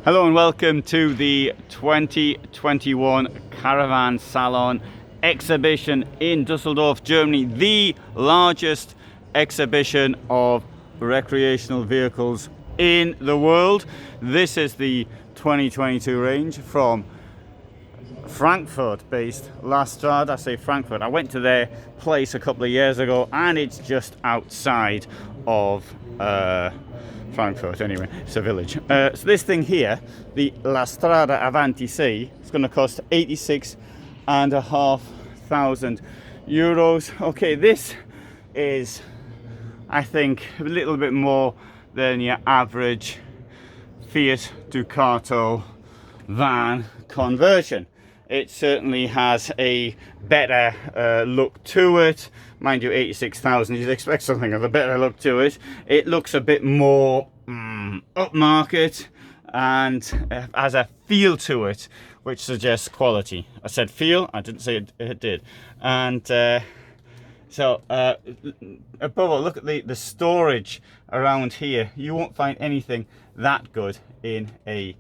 Hello and welcome to the 2021 Caravan Salon exhibition in Düsseldorf, Germany, the largest exhibition of recreational vehicles in the world. This is the 2022 range from Frankfurt-based La Strada. I say Frankfurt. I went to their place a couple of years ago and it's just outside of Frankfurt. Anyway, it's a village. So this thing here, the La Strada Avanti E, is going to cost 86,500 euros. Okay, this is, I think, a little bit more than your average Fiat Ducato van conversion. It certainly has a better look to it. Mind you, 86,000, you'd expect something of a better look to it. It looks a bit more upmarket and has a feel to it, which suggests quality. I said feel, I didn't say it did. And so above all, look at the storage around here. You won't find anything that good in a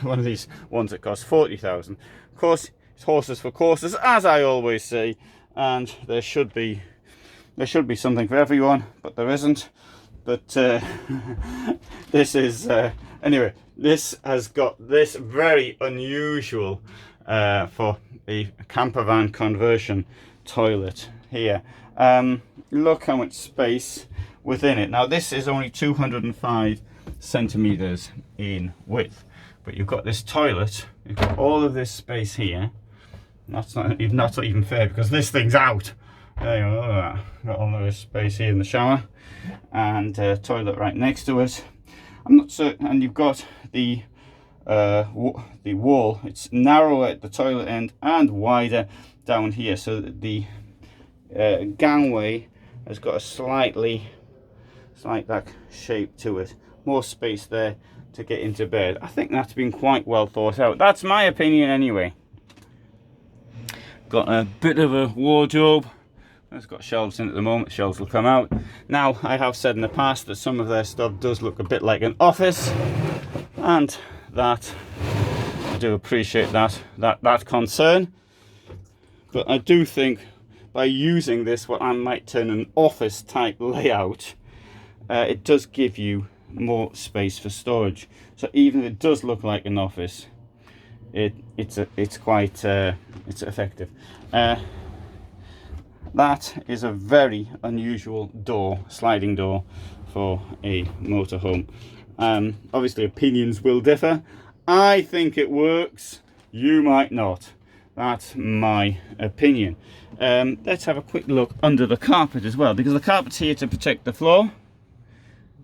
one of these ones that cost 40,000. Of course, it's horses for courses, as I always say, and there should be something for everyone, but there isn't. But this is anyway. This has got this very unusual for a campervan conversion toilet here. Look how much space within it. Now this is only 205 centimeters in width. But you've got this toilet, you've got all of this space here. That's not even fair because this thing's out. There you go, look at that. Got all of this space here in the shower and toilet right next to it. I'm not certain, and you've got the wall. It's narrower at the toilet end and wider down here, so that the gangway has got a slight back shape to it. More space there to get into bed. I think that's been quite well thought out. That's my opinion anyway. Got a bit of a wardrobe. It's got shelves in at the moment. Shelves will come out. Now, I have said in the past that some of their stuff does look a bit like an office, and that I do appreciate that concern. But I do think by using this, what I might term an office type layout, it does give you more space for storage. So even if it does look like an office, it's quite effective. That is a very unusual door, sliding door for a motorhome. Obviously opinions will differ. I think it works, you might not. That's my opinion. Let's have a quick look under the carpet as well, because the carpet's here to protect the floor.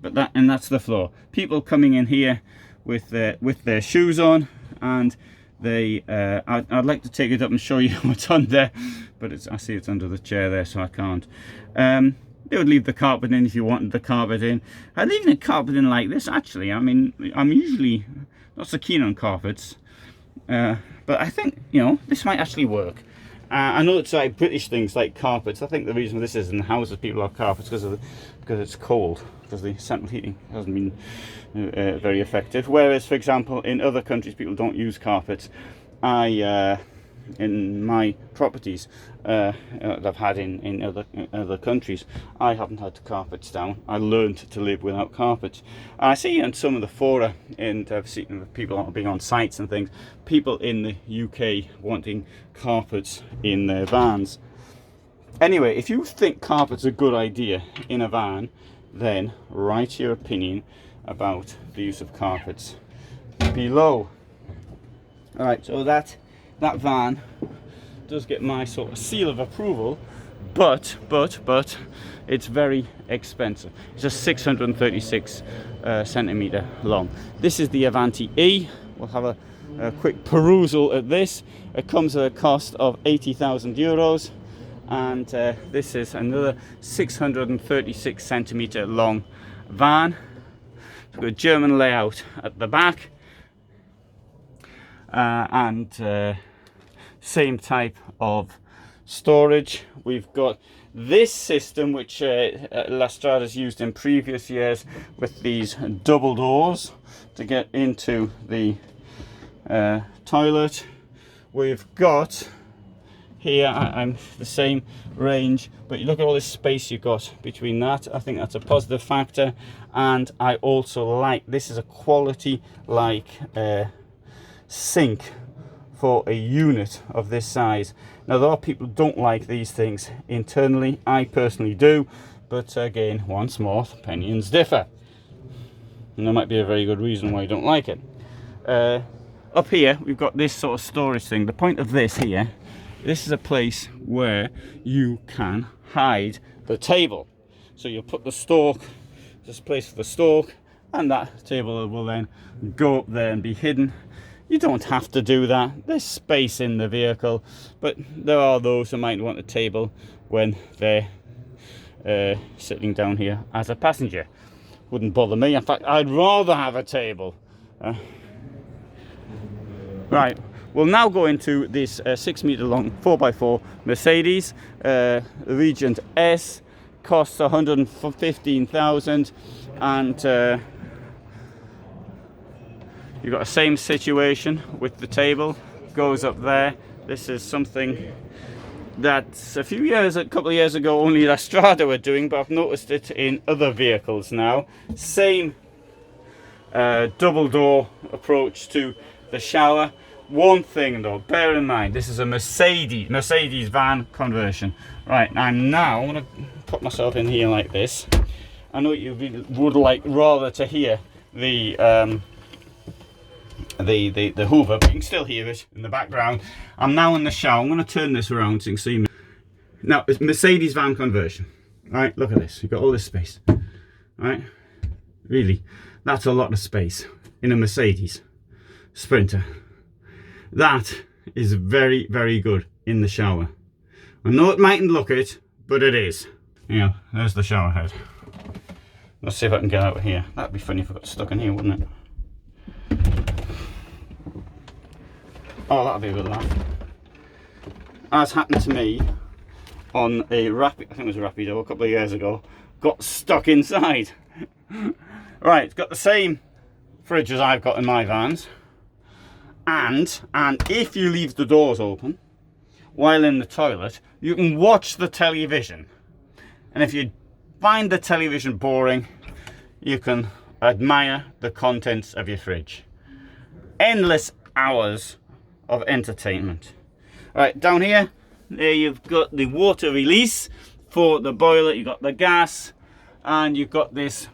But that's the floor. People coming in here with their shoes on, and they I'd like to take it up and show you what's under, but I see it's under the chair there, so I can't. They would leave the carpet in if you wanted the carpet in. I'd leave the carpet in like this, actually. I mean, I'm usually not so keen on carpets, but I think, you know, this might actually work. I know it's like British things like carpets. I think the reason this is in the houses people have carpets because it's cold, because the central heating hasn't been very effective. Whereas, for example, in other countries people don't use carpets. In my properties that I've had in other countries, I haven't had carpets down. I learned to live without carpets. And I see in some of the fora, and I've seen people being on sites and things, people in the UK wanting carpets in their vans. Anyway, if you think carpets are a good idea in a van, then write your opinion about the use of carpets below. Alright, so that van does get my sort of seal of approval, but it's very expensive. It's just 636 centimeter long. This is the Avanti E. We'll have a quick perusal at this. It comes at a cost of 80,000 euros, and this is another 636 centimeter long van. It's got a German layout at the back, and same type of storage. We've got This system, which La Strada's used in previous years, with these double doors to get into the toilet. We've got here, I'm the same range, but you look at all this space you've got between that. I think that's a positive factor. And I also like, this is a quality like sink for a unit of this size. Now there are people who don't like these things internally. I personally do, but again, once more, opinions differ, and there might be a very good reason why you don't like it. Up here we've got this sort of storage thing. The point of this here, this is a place where you can hide the table. So you'll put the stalk, this place for the stalk, and that table will then go up there and be hidden. You don't have to do that. There's space in the vehicle, but there are those who might want a table when they're sitting down here as a passenger. Wouldn't bother me. In fact, I'd rather have a table. Right, we'll now go into this 6 meter long 4x4 Mercedes Regent S. Costs 115,000, and you've got the same situation with the table, goes up there. This is something that a couple of years ago only La Strada were doing, but I've noticed it in other vehicles now. Same double door approach to the shower. One thing though, bear in mind, this is a Mercedes van conversion. Right, I'm going to put myself in here like this. I know you would like rather to hear the Hoover, but you can still hear it in the background. I'm now in the shower. I'm going to turn this around so you can see me. Now, it's Mercedes van conversion. Right, look at this. You've got all this space. Right, really, that's a lot of space in a Mercedes Sprinter. That is very, very good in the shower. I know it mightn't look it, but it is. Yeah, there's the shower head. Let's see if I can get out of here. That'd be funny if I got stuck in here, wouldn't it? Oh, that'd be a good laugh. As happened to me on a Rapido, I think it was a Rapido a couple of years ago, got stuck inside. Right, it's got the same fridge as I've got in my vans. And if you leave the doors open while in the toilet, you can watch the television. And if you find the television boring, you can admire the contents of your fridge. Endless hours of entertainment. Right, down here, there you've got the water release for the boiler, you've got the gas, and you've got this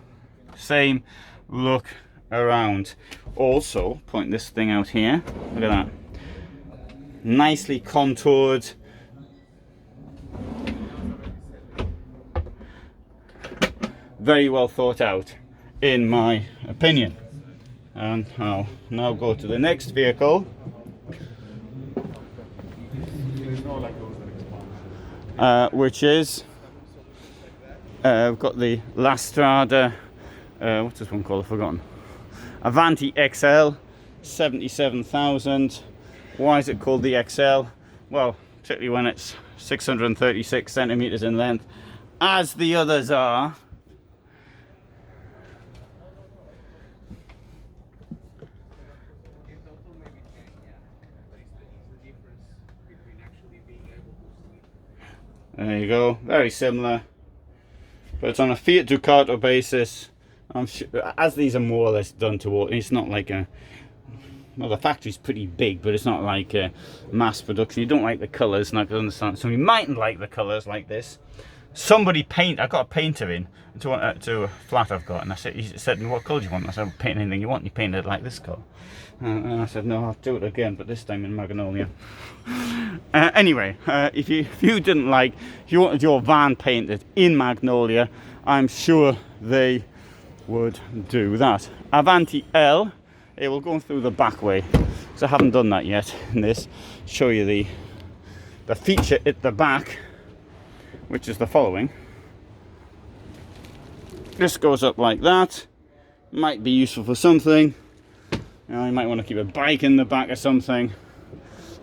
same look around. Also, point this thing out here, look at that. Nicely contoured. Very well thought out, in my opinion. And I'll now go to the next vehicle. Which is, we've got the La Strada, what's this one called? I've forgotten. Avanti XL, 77,000. Why is it called the XL? Well, particularly when it's 636 centimeters in length, as the others are. There you go, very similar, but it's on a Fiat Ducato basis. I'm sure, as these are more or less done to order, it's not like a, well, the factory's pretty big, but it's not like a mass production. You don't like the colours, and I can understand. So you mightn't like the colours like this. Somebody I got a painter in to a flat I've got, and he said, what colour do you want? I said, paint anything you want. You paint it like this colour. And I said, no, I'll do it again, but this time in magnolia. Anyway, if you wanted your van painted in magnolia, I'm sure they would do that. Avanti L, it will go through the back way, so I haven't done that yet in this. Show you the feature at the back, which is the following. This goes up like that. Might be useful for something. You know, you might want to keep a bike in the back or something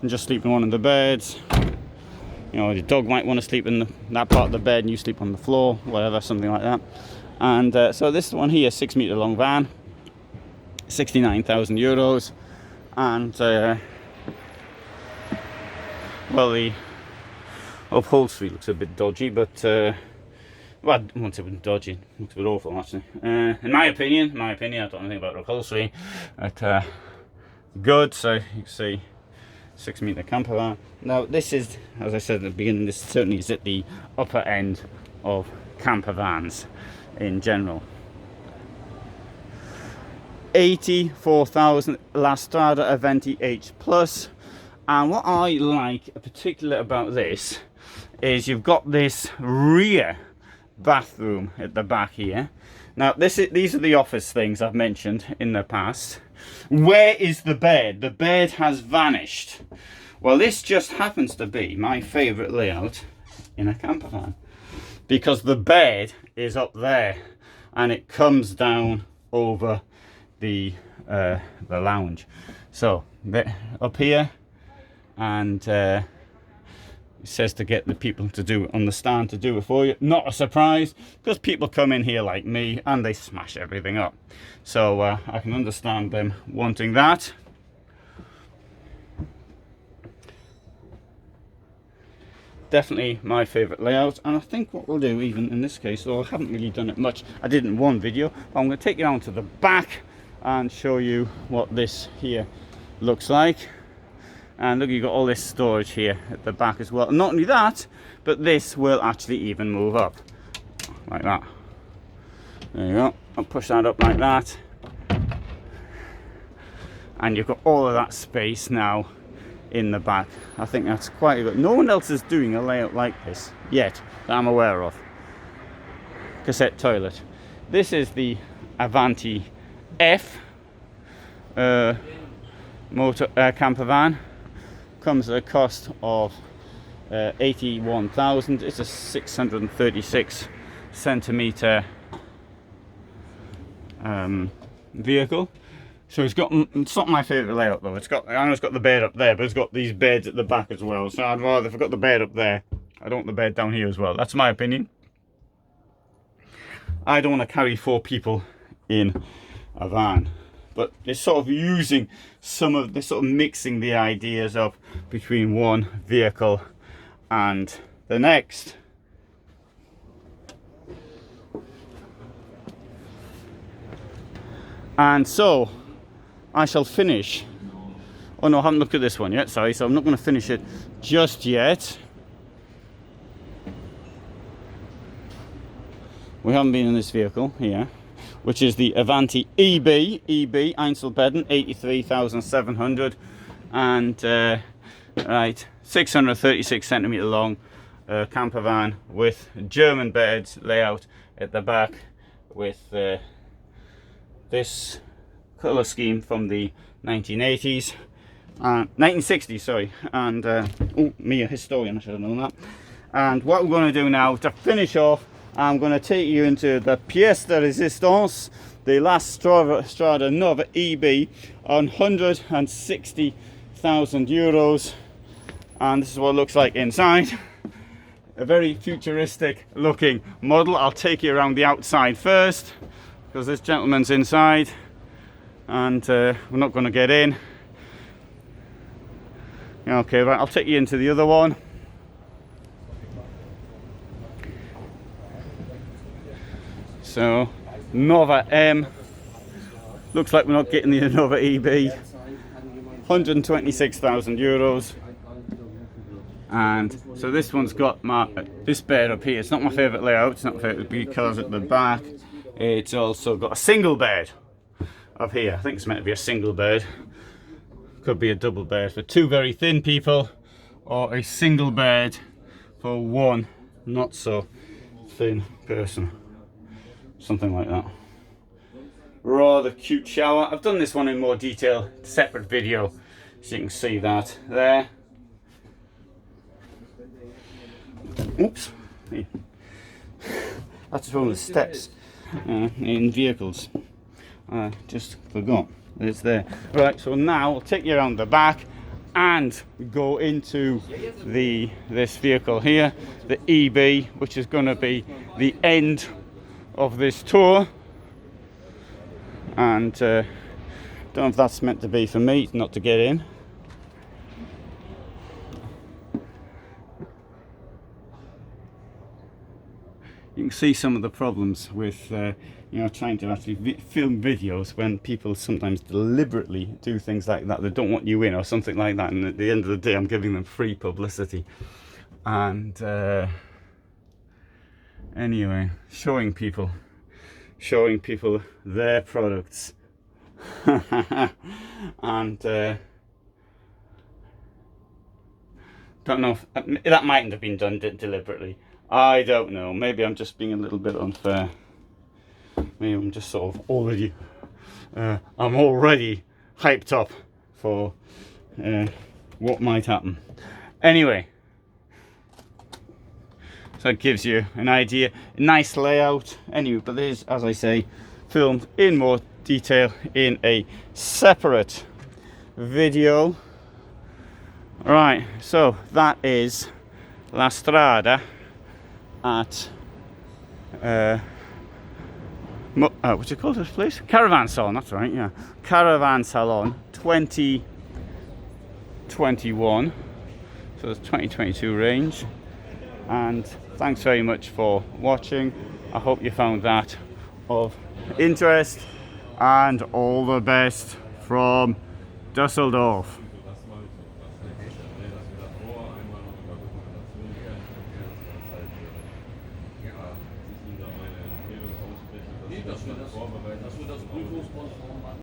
and just sleep in one of the beds. You You know, the dog might want to sleep in that part of the bed and you sleep on the floor, whatever, something like that. And so this one here, 6 meter long van, 69,000 euros. And well, the upholstery looks a bit dodgy, but well, I won't say it's dodgy, it looks a bit awful actually. In my opinion, I don't know anything about upholstery, but good. So you can see 6 meter camper van. Now this is, as I said at the beginning, this certainly is at the upper end of camper vans in general. 84,000 La Strada Avanti H plus. And what I like particularly about this is you've got this rear bathroom at the back here. Now these are the office things I've mentioned in the past. Where is the bed? The bed has vanished. Well, this just happens to be my favourite layout in a camper van, because the bed is up there and it comes down over the lounge. So up here, and it says to get the people to do it on the stand to do it for you. Not a surprise, because people come in here like me and they smash everything up. So I can understand them wanting that. Definitely my favorite layout, and I think what we'll do, even in this case, though I haven't really done it much, I did in one video, but I'm going to take you down to the back and show you what this here looks like. And look, you've got all this storage here at the back as well. And not only that, but this will actually even move up like that. There you go. I'll push that up like that, and you've got all of that space now in the back. I think that's quite good. No one else is doing a layout like this yet that I'm aware of. Cassette toilet. This is the Avanti F motor camper van. Comes at a cost of 81,000. It's a 636 centimeter vehicle. So it's not my favourite layout though. I know it's got the bed up there, but it's got these beds at the back as well. So I'd rather, if I've got the bed up there, I don't want the bed down here as well. That's my opinion. I don't want to carry 4 people in a van. But it's sort of using some of this, sort of mixing the ideas up between one vehicle and the next. And so I shall finish. Oh no, I haven't looked at this one yet, sorry, so I'm not going to finish it just yet. We haven't been in this vehicle here, which is the Avanti EB, Einzelbedden, 83,700, and right, 636 centimeter long camper van with German beds layout at the back, with this colour scheme from the 1980s, 1960s, sorry, and oh, me a historian, I should have known that. And what we're going to do now to finish off, I'm going to take you into the pièce de résistance, the last Strada Nova EB on 160,000 euros, and this is what it looks like inside. A very futuristic looking model. I'll take you around the outside first, because this gentleman's inside, and we're not going to get in. Okay, right, I'll take you into the other one. So, Nova M. Looks like we're not getting the Nova EB. 126,000 euros. And so this one's got this bed up here. It's not my favourite layout. It's not my favourite because at the back it's also got a single bed up here. I think it's meant to be a single bed. Could be a double bed for 2 very thin people, or a single bed for 1 not so thin person. Something like that. Rather cute shower. I've done this one in more detail, separate video, so you can see that there. Oops. That's one of the steps in vehicles. I just forgot that it's there. Right, so now I'll take you around the back and go into this vehicle here, the EB, which is going to be the end of this tour. And don't know if that's meant to be for me not to get in. You can see some of the problems with you know, trying to actually film videos when people sometimes deliberately do things like that. They don't want you in or something like that, and at the end of the day I'm giving them free publicity. And anyway, showing people their products. And don't know if that mightn't have been done deliberately. I don't know, maybe I'm just being a little bit unfair. Maybe I'm just sort of already I'm already hyped up for what might happen. Anyway, so it gives you an idea, a nice layout. Anyway, but this is, as I say, filmed in more detail in a separate video. Right, so that is La Strada at what's it called, this place? Caravan Salon, that's right, yeah. Caravan Salon 2021. So it's 2022 range. And thanks very much for watching. I hope you found that of interest, and all the best from Düsseldorf.